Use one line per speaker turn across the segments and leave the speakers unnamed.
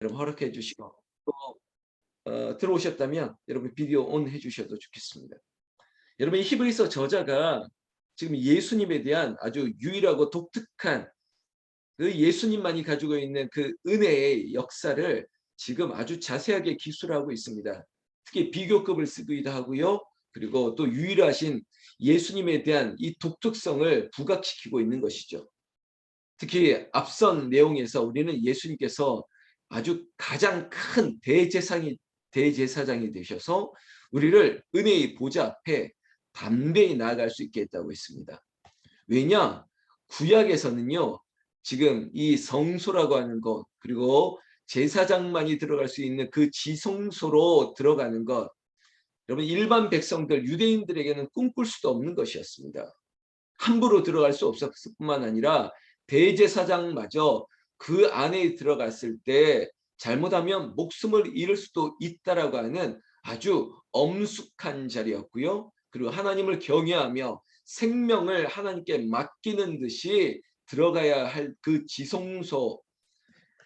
여러분 허락해 주시고 또 들어오셨다면 여러분 비디오 온 해주셔도 좋겠습니다. 여러분 이 히브리서 저자가 지금 예수님에 대한 아주 유일하고 독특한 그 예수님만이 가지고 있는 그 은혜의 역사를 지금 아주 자세하게 기술하고 있습니다. 특히 비교급을 쓰기도 하고요. 그리고 또 유일하신 예수님에 대한 이 독특성을 부각시키고 있는 것이죠. 특히 앞선 내용에서 우리는 예수님께서 아주 가장 큰 대제사장이 되셔서 우리를 은혜의 보좌 앞에 담대히 나아갈 수 있게 했다고 했습니다. 왜냐? 구약에서는요. 지금 이 성소라고 하는 것 그리고 제사장만이 들어갈 수 있는 그 지성소로 들어가는 것 여러분 일반 백성들 유대인들에게는 꿈꿀 수도 없는 것이었습니다. 함부로 들어갈 수 없었을 뿐만 아니라 대제사장마저 그 안에 들어갔을 때 잘못하면 목숨을 잃을 수도 있다라고 하는 아주 엄숙한 자리였고요. 그리고 하나님을 경외하며 생명을 하나님께 맡기는 듯이 들어가야 할 그 지성소,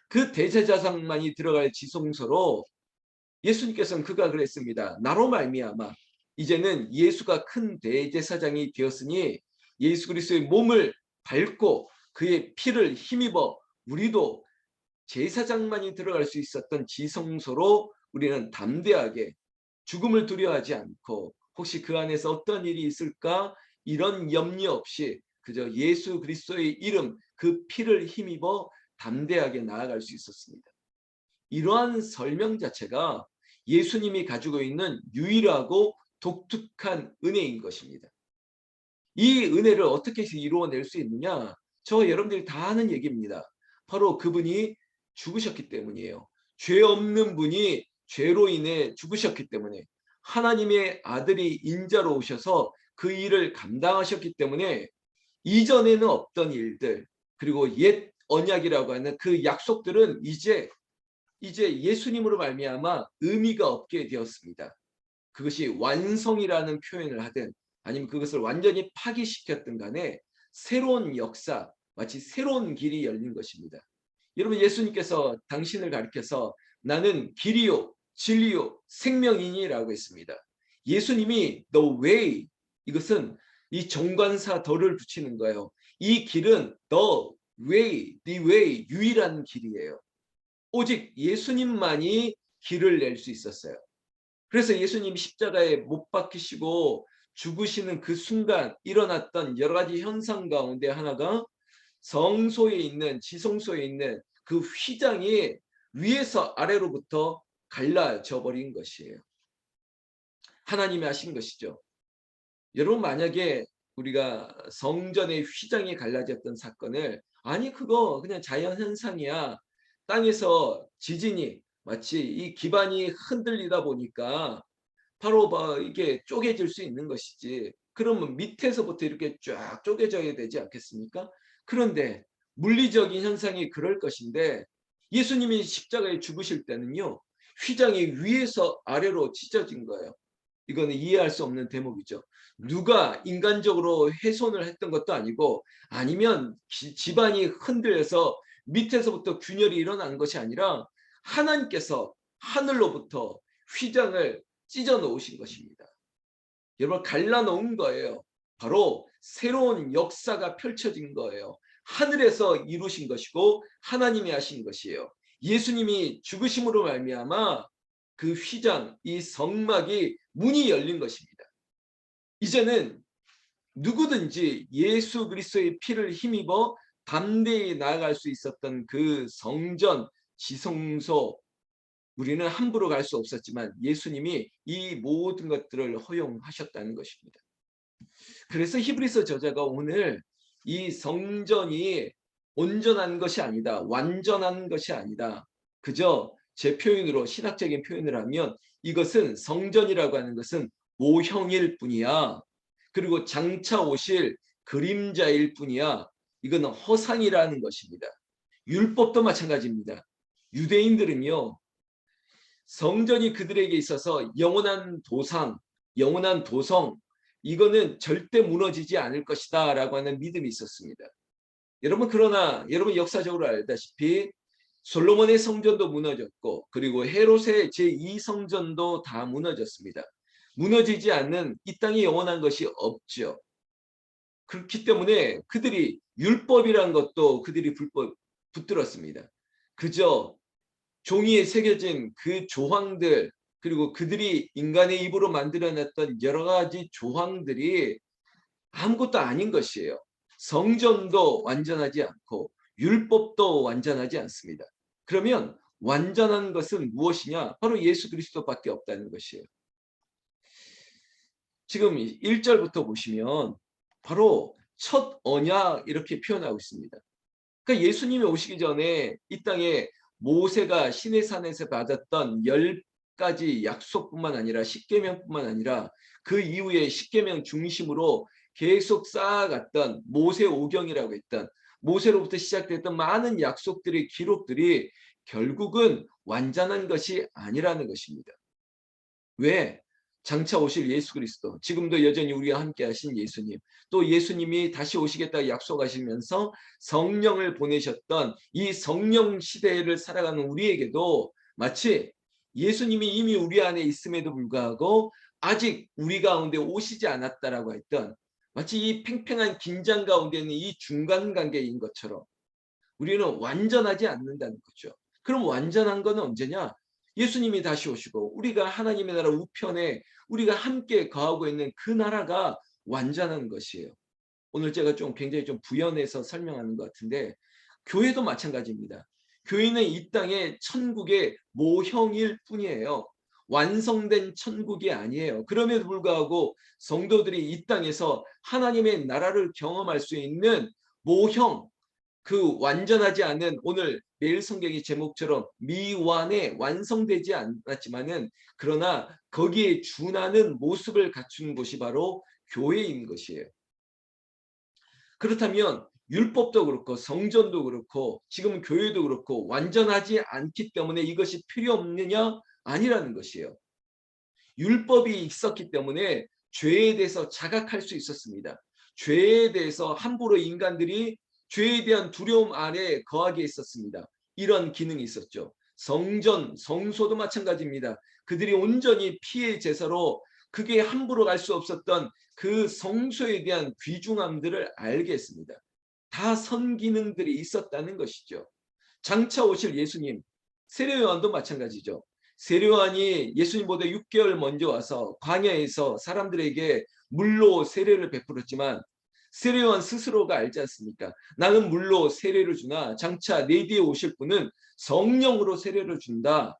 그 대제사장만이 들어갈 지성소로 예수님께서는 그가 그랬습니다. 나로 말미암아 이제는 예수가 큰 대제사장이 되었으니 예수 그리스도의 몸을 밟고 그의 피를 힘입어 우리도 제사장만이 들어갈 수 있었던 지성소로 우리는 담대하게 죽음을 두려워하지 않고 혹시 그 안에서 어떤 일이 있을까 이런 염려 없이 그저 예수 그리스도의 이름 그 피를 힘입어 담대하게 나아갈 수 있었습니다. 이러한 설명 자체가 예수님이 가지고 있는 유일하고 독특한 은혜인 것입니다. 이 은혜를 어떻게 이루어낼 수 있느냐? 저 여러분들이 다 아는 얘기입니다. 바로 그분이 죽으셨기 때문이에요. 죄 없는 분이 죄로 인해 죽으셨기 때문에 하나님의 아들이 인자로 오셔서 그 일을 감당하셨기 때문에 이전에는 없던 일들 그리고 옛 언약이라고 하는 그 약속들은 이제 예수님으로 말미암아 의미가 없게 되었습니다. 그것이 완성이라는 표현을 하든 아니면 그것을 완전히 파기시켰든 간에 새로운 역사, 마치 새로운 길이 열린 것입니다. 여러분 예수님께서 당신을 가리켜서 나는 길이요, 진리요, 생명이니라고 했습니다. 예수님이 the way, 이것은 이 정관사 더를 붙이는 거예요. 이 길은 the way, 유일한 길이에요. 오직 예수님만이 길을 낼 수 있었어요. 그래서 예수님이 십자가에 못 박히시고 죽으시는 그 순간 일어났던 여러 가지 현상 가운데 하나가 성소에 있는 지성소에 있는 그 휘장이 위에서 아래로부터 갈라져 버린 것이에요. 하나님이 하신 것이죠. 여러분 만약에 우리가 성전의 휘장이 갈라졌던 사건을 아니 그거 그냥 자연현상이야. 땅에서 지진이 마치 이 기반이 흔들리다 보니까 바로 이게 쪼개질 수 있는 것이지. 그러면 밑에서부터 이렇게 쫙 쪼개져야 되지 않겠습니까? 그런데 물리적인 현상이 그럴 것인데 예수님이 십자가에 죽으실 때는요. 휘장이 위에서 아래로 찢어진 거예요. 이거는 이해할 수 없는 대목이죠. 누가 인간적으로 훼손을 했던 것도 아니고 아니면 집안이 흔들려서 밑에서부터 균열이 일어난 것이 아니라 하나님께서 하늘로부터 휘장을 찢어 놓으신 것입니다. 여러분 갈라 놓은 거예요. 바로 새로운 역사가 펼쳐진 거예요. 하늘에서 이루신 것이고 하나님이 하신 것이에요. 예수님이 죽으심으로 말미암아 그 휘장, 이 성막이 문이 열린 것입니다. 이제는 누구든지 예수 그리스도의 피를 힘입어 담대히 나아갈 수 있었던 그 성전, 지성소, 우리는 함부로 갈 수 없었지만 예수님이 이 모든 것들을 허용하셨다는 것입니다. 그래서 히브리서 저자가 오늘 이 성전이 온전한 것이 아니다. 완전한 것이 아니다. 그저 제 표현으로 신학적인 표현을 하면 이것은 성전이라고 하는 것은 모형일 뿐이야. 그리고 장차 오실 그림자일 뿐이야. 이거는 허상이라는 것입니다. 율법도 마찬가지입니다. 유대인들은요. 성전이 그들에게 있어서 영원한 도상, 영원한 도성, 이거는 절대 무너지지 않을 것이다 라고 하는 믿음이 있었습니다. 여러분 그러나 여러분 역사적으로 알다시피 솔로몬의 성전도 무너졌고 그리고 헤롯의 제2성전도 다 무너졌습니다. 무너지지 않는 이 땅에 영원한 것이 없죠. 그렇기 때문에 그들이 율법이란 것도 그들이 붙들었습니다. 그저 종이에 새겨진 그 조항들 그리고 그들이 인간의 입으로 만들어냈던 여러 가지 조항들이 아무것도 아닌 것이에요. 성전도 완전하지 않고 율법도 완전하지 않습니다. 그러면 완전한 것은 무엇이냐? 바로 예수 그리스도밖에 없다는 것이에요. 지금 1절부터 보시면 바로 첫 언약 이렇게 표현하고 있습니다. 그러니까 예수님이 오시기 전에 이 땅에 모세가 시내산에서 받았던 10가지 약속뿐만 아니라 십계명뿐만 아니라 그 이후에 십계명 중심으로 계속 쌓아갔던 모세 오경이라고 했던 모세로부터 시작됐던 많은 약속들의 기록들이 결국은 완전한 것이 아니라는 것입니다. 왜? 장차 오실 예수 그리스도, 지금도 여전히 우리와 함께 하신 예수님, 또 예수님이 다시 오시겠다고 약속하시면서 성령을 보내셨던 이 성령 시대를 살아가는 우리에게도 마치 예수님이 이미 우리 안에 있음에도 불구하고 아직 우리 가운데 오시지 않았다라고 했던 마치 이 팽팽한 긴장 가운데 있는 이 중간 관계인 것처럼 우리는 완전하지 않는다는 거죠. 그럼 완전한 건 언제냐? 예수님이 다시 오시고 우리가 하나님의 나라 우편에 우리가 함께 거하고 있는 그 나라가 완전한 것이에요. 오늘 제가 굉장히 부연해서 설명하는 것 같은데 교회도 마찬가지입니다. 교회는 이 땅의 천국의 모형일 뿐이에요. 완성된 천국이 아니에요. 그럼에도 불구하고 성도들이 이 땅에서 하나님의 나라를 경험할 수 있는 모형, 그 완전하지 않은 오늘 매일 성경의 제목처럼 미완에 완성되지 않았지만은 그러나 거기에 준하는 모습을 갖춘 곳이 바로 교회인 것이에요. 그렇다면 율법도 그렇고 성전도 그렇고 지금 교회도 그렇고 완전하지 않기 때문에 이것이 필요 없느냐? 아니라는 것이에요. 율법이 있었기 때문에 죄에 대해서 자각할 수 있었습니다. 죄에 대해서 함부로 인간들이 죄에 대한 두려움 아래 거하게 있었습니다. 이런 기능이 있었죠. 성전, 성소도 마찬가지입니다. 그들이 온전히 피의 제사로 그게 함부로 갈 수 없었던 그 성소에 대한 귀중함들을 알게 했습니다. 다 선기능들이 있었다는 것이죠. 장차 오실 예수님, 세례요한도 마찬가지죠. 세례요한이 예수님보다 6개월 먼저 와서 광야에서 사람들에게 물로 세례를 베풀었지만 세례요한 스스로가 알지 않습니까? 나는 물로 세례를 주나 장차 내 뒤에 오실 분은 성령으로 세례를 준다.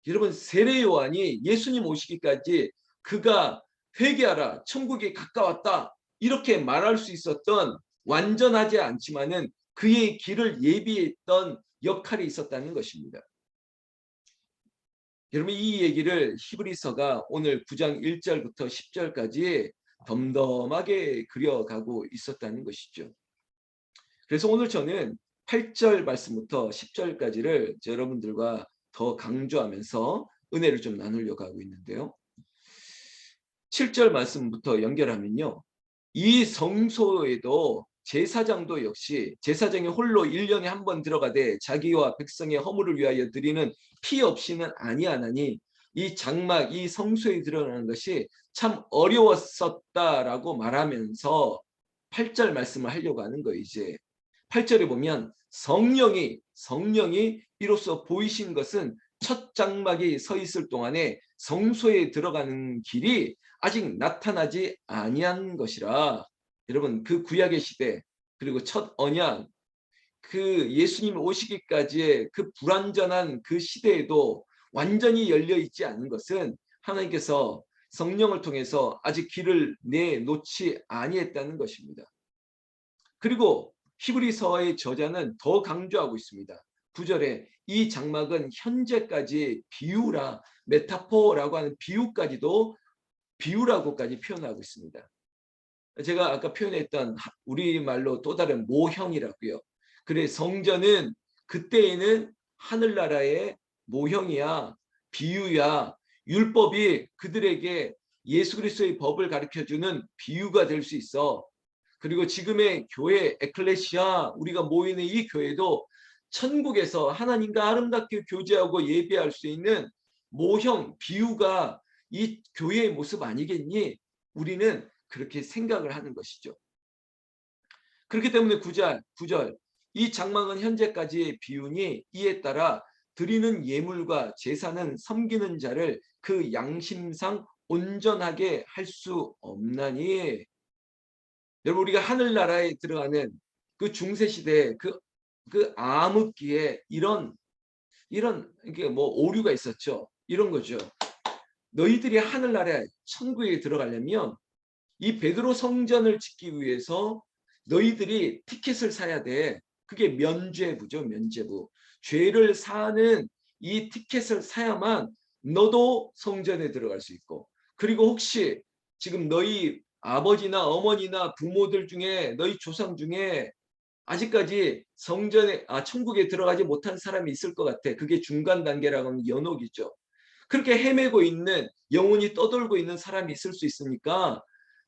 여러분, 세례요한이 예수님 오시기까지 그가 회개하라, 천국이 가까웠다 이렇게 말할 수 있었던 완전하지 않지만은 그의 길을 예비했던 역할이 있었다는 것입니다. 여러분, 이 얘기를 히브리서가 오늘 9장 1절부터 10절까지 덤덤하게 그려가고 있었다는 것이죠. 그래서 오늘 저는 8절 말씀부터 10절까지를 여러분들과 더 강조하면서 은혜를 좀 나누려고 하고 있는데요. 7절 말씀부터 연결하면요. 이 성소에도 제사장도 역시 제사장이 홀로 1년에 한 번 들어가되 자기와 백성의 허물을 위하여 드리는 피 없이는 아니하나니 이 장막, 이 성소에 들어가는 것이 참 어려웠었다라고 말하면서 8절 말씀을 하려고 하는 거예요. 이제 8절에 보면 성령이 이로써 보이신 것은 첫 장막이 서 있을 동안에 성소에 들어가는 길이 아직 나타나지 아니한 것이라. 여러분, 그 구약의 시대 그리고 첫 언약, 그 예수님 오시기까지의 그 불완전한 그 시대에도 완전히 열려 있지 않은 것은 하나님께서 성령을 통해서 아직 길을 내놓지 아니했다는 것입니다. 그리고 히브리서의 저자는 더 강조하고 있습니다. 9절에 이 장막은 현재까지 비유라, 메타포라고 하는 비유라고까지 표현하고 있습니다. 제가 아까 표현했던 우리말로 또 다른 모형이라고요. 그래, 성전은 그때에는 하늘나라의 모형이야, 비유야. 율법이 그들에게 예수 그리스도의 법을 가르쳐주는 비유가 될 수 있어. 그리고 지금의 교회, 에클레시아, 우리가 모이는 이 교회도 천국에서 하나님과 아름답게 교제하고 예배할 수 있는 모형, 비유가 이 교회의 모습 아니겠니? 우리는 그렇게 생각을 하는 것이죠. 그렇기 때문에 9절 이 장막은 현재까지의 비유니 이에 따라 드리는 예물과 제사는 섬기는 자를 그 양심상 온전하게 할 수 없나니. 여러분, 우리가 하늘나라에 들어가는 그 중세시대에 그 암흑기에 이런 이게 뭐 오류가 있었죠. 이런 거죠. 너희들이 하늘나라에 천국에 들어가려면 이 베드로 성전을 짓기 위해서 너희들이 티켓을 사야 돼. 그게 면죄부죠. 면죄부. 죄를 사는 이 티켓을 사야만 너도 성전에 들어갈 수 있고, 그리고 혹시 지금 너희 아버지나 어머니나 부모들 중에 너희 조상 중에 아직까지 천국에 들어가지 못한 사람이 있을 것 같아. 그게 중간 단계라고 하면 연옥이죠. 그렇게 헤매고 있는, 영혼이 떠돌고 있는 사람이 있을 수 있으니까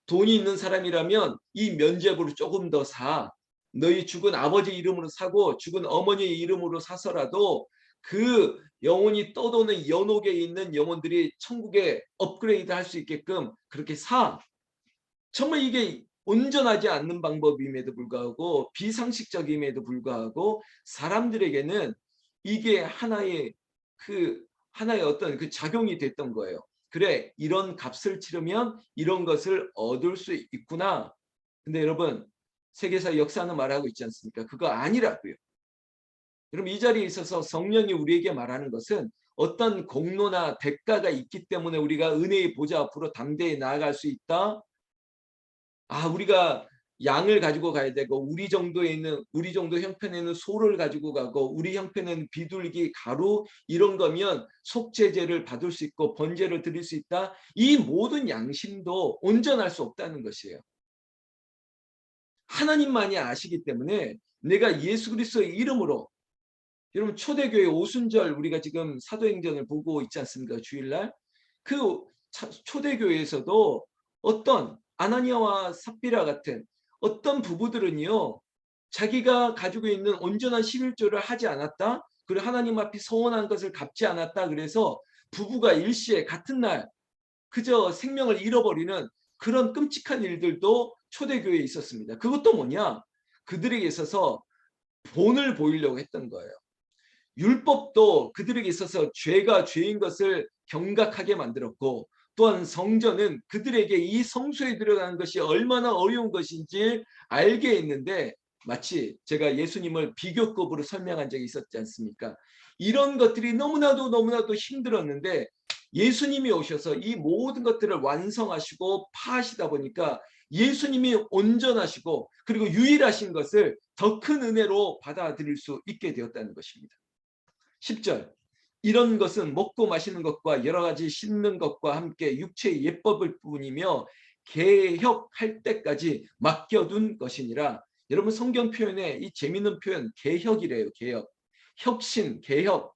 돈이 있는 사람이라면 이 면죄부를 조금 더 사. 너희 죽은 아버지 이름으로 사고 죽은 어머니의 이름으로 사서라도 그 영혼이 떠도는 연옥에 있는 영혼들이 천국에 업그레이드 할 수 있게끔 그렇게 사. 정말 이게 온전하지 않는 방법임에도 불구하고, 비상식적임에도 불구하고 사람들에게는 이게 하나의 어떤 그 작용이 됐던 거예요. 그래, 이런 값을 치르면 이런 것을 얻을 수 있구나. 근데 여러분, 세계사 역사는 말하고 있지 않습니까? 그거 아니라고요. 여러분, 이 자리에 있어서 성령이 우리에게 말하는 것은 어떤 공로나 대가가 있기 때문에 우리가 은혜의 보좌 앞으로 담대히 나아갈 수 있다. 우리가 양을 가지고 가야 되고, 우리 정도 형편에는 소를 가지고 가고, 우리 형편에는 비둘기, 가루 이런 거면 속죄제를 받을 수 있고 번제를 드릴 수 있다. 이 모든 양심도 온전할 수 없다는 것이에요. 하나님만이 아시기 때문에 내가 예수 그리스도의 이름으로, 여러분 초대교회 오순절 우리가 지금 사도행전을 보고 있지 않습니까? 주일날 그 초대교회에서도 어떤 아나니아와 삽비라 같은 어떤 부부들은요, 자기가 가지고 있는 온전한 11조를 하지 않았다, 그리고 하나님 앞에 서원한 것을 갚지 않았다, 그래서 부부가 일시에 같은 날 그저 생명을 잃어버리는 그런 끔찍한 일들도 초대교회에 있었습니다. 그것도 뭐냐? 그들에게 있어서 본을 보이려고 했던 거예요. 율법도 그들에게 있어서 죄가 죄인 것을 경각하게 만들었고, 또한 성전은 그들에게 이 성소에 들어가는 것이 얼마나 어려운 것인지 알게 했는데, 마치 제가 예수님을 비교급으로 설명한 적이 있었지 않습니까? 이런 것들이 너무나도 힘들었는데 예수님이 오셔서 이 모든 것들을 완성하시고 파하시다 보니까 예수님이 온전하시고 그리고 유일하신 것을 더 큰 은혜로 받아들일 수 있게 되었다는 것입니다. 10절 이런 것은 먹고 마시는 것과 여러 가지 씻는 것과 함께 육체의 예법일 뿐이며 개혁할 때까지 맡겨둔 것이니라. 여러분, 성경 표현에 이 재미있는 표현 개혁이래요. 개혁, 혁신, 개혁.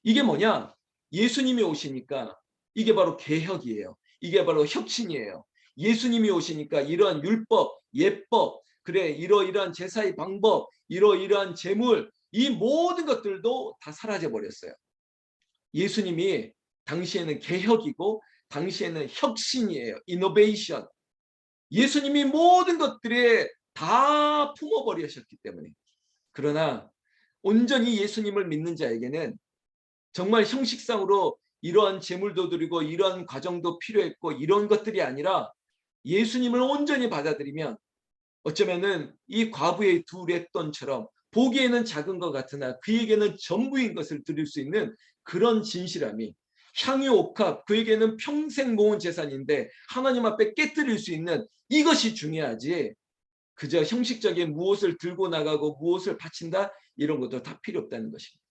이게 뭐냐? 예수님이 오시니까 이게 바로 개혁이에요. 이게 바로 혁신이에요. 예수님이 오시니까 이러한 율법, 예법, 그래 이러이러한 제사의 방법, 이러이러한 제물, 이 모든 것들도 다 사라져 버렸어요. 예수님이 당시에는 개혁이고 당시에는 혁신이에요. 이노베이션. 예수님이 모든 것들에 다 품어버리셨기 때문에. 그러나 온전히 예수님을 믿는 자에게는 정말 형식상으로 이러한 제물도 드리고 이러한 과정도 필요했고 이런 것들이 아니라 예수님을 온전히 받아들이면 어쩌면은 이 과부의 두 렛돈처럼 보기에는 작은 것 같으나 그에게는 전부인 것을 드릴 수 있는 그런 진실함이, 향유 옥합 그에게는 평생 모은 재산인데 하나님 앞에 깨뜨릴 수 있는 이것이 중요하지, 그저 형식적인 무엇을 들고 나가고 무엇을 바친다 이런 것도 다 필요 없다는 것입니다.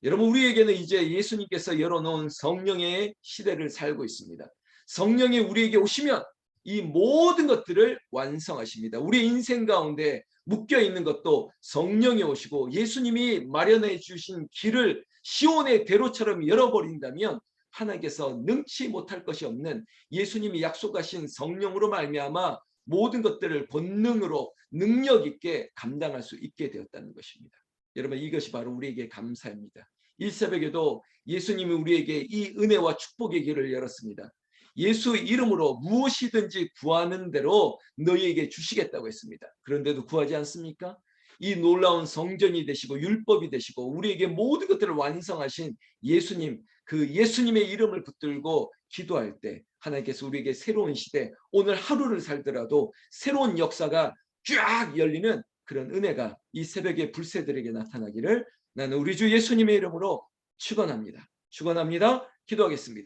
여러분, 우리에게는 이제 예수님께서 열어놓은 성령의 시대를 살고 있습니다. 성령이 우리에게 오시면 이 모든 것들을 완성하십니다. 우리 인생 가운데 묶여있는 것도 성령이 오시고 예수님이 마련해 주신 길을 시온의 대로처럼 열어버린다면 하나님께서 능치 못할 것이 없는 예수님이 약속하신 성령으로 말미암아 모든 것들을 본능으로 능력 있게 감당할 수 있게 되었다는 것입니다. 여러분, 이것이 바로 우리에게 감사입니다. 이 새벽에도 예수님이 우리에게 이 은혜와 축복의 길을 열었습니다. 예수 이름으로 무엇이든지 구하는 대로 너희에게 주시겠다고 했습니다. 그런데도 구하지 않습니까? 이 놀라운 성전이 되시고 율법이 되시고 우리에게 모든 것들을 완성하신 예수님, 그 예수님의 이름을 붙들고 기도할 때 하나님께서 우리에게 새로운 시대, 오늘 하루를 살더라도 새로운 역사가 쫙 열리는 그런 은혜가 이 새벽에 불새들에게 나타나기를 나는 우리 주 예수님의 이름으로 축원합니다. 축원합니다. 기도하겠습니다.